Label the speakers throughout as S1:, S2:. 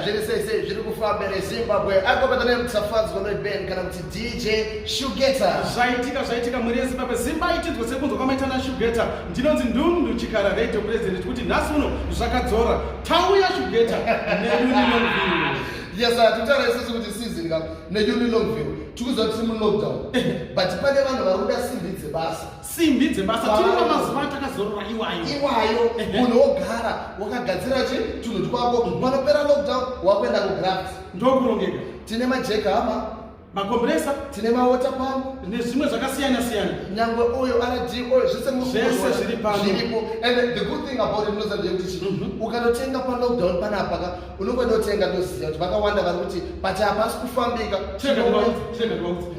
S1: Zvirisese zviri kufamba neZimbabwe. Akobata nemutsafanzi kwameben kana kuti DJ Shugeta.
S2: Zvaitika muri yeZimbabwe zimbaitidzwa sekunzwa kwamaitana Shugeta. Ndinonzi Ndundu Chikara Radio President kuti nhasi uno zvakadzora. Tauya Shugeta neUnilongview.
S1: Yes, tutara isusu kuti season ka neUnilongview. Tikuzwa kuti mu lockdown. But pane vanhu vari kuda simbi dzebasa.
S2: Tiri pamazuva takazorora
S1: iwayo. Munhu wogara wakagadzira tunhu twako. Panopera lockdown wakuenda kugraft.
S2: Ndokurongeka.
S1: Tine majekama,
S2: makompresa,
S1: tine mawater pump,
S2: nezvimwe zvakasiyana.
S1: Nyangwe oil, RD oil,
S2: zvese zviri pano.
S1: And the good thing about it knows kuti ukanotenga pa lockdown panapa unongotenga ndoziya kuti vakawanda vari kuti pati hapasi kufambika.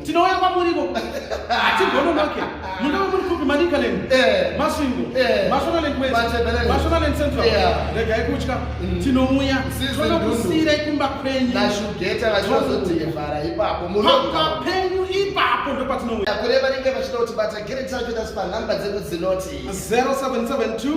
S2: Tinouya kwamuriko hatigononoke munova muri kupi Manicaland, Masvingo, Mashonaland West, Mashonaland Central. Regai kutya, tinouya tonokusiyirai kumba kwenyu
S1: naShugeta vachizodhivhara ipapo
S2: pamba penyu ipapo ndopatinouya.
S1: Kune vanenge vachida kuti bata get in touch with us panhamba dzedu dzinoti
S2: 0772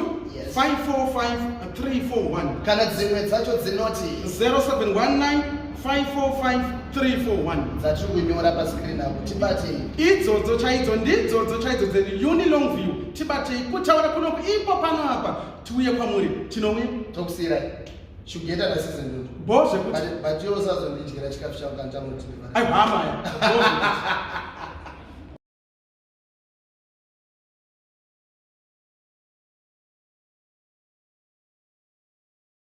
S2: 545 341
S1: kana dzimwe dzacho dzinoti
S2: 0719 545 341.
S1: dzatiri kunyora paskrini apo. Tibatei
S2: idzodzo chaidzo ndidzodzo chaidzo dzeUnilongview. Tibatei kutaura kunoku ipo pano apa tiuye kwamuri. Tinouya
S1: tokusiyirai Shugeta naSeason Ndundu.
S2: Bozve kuti
S1: but iwo sazondidyira chikafu changu kandichamuti.
S2: Ai hama ya.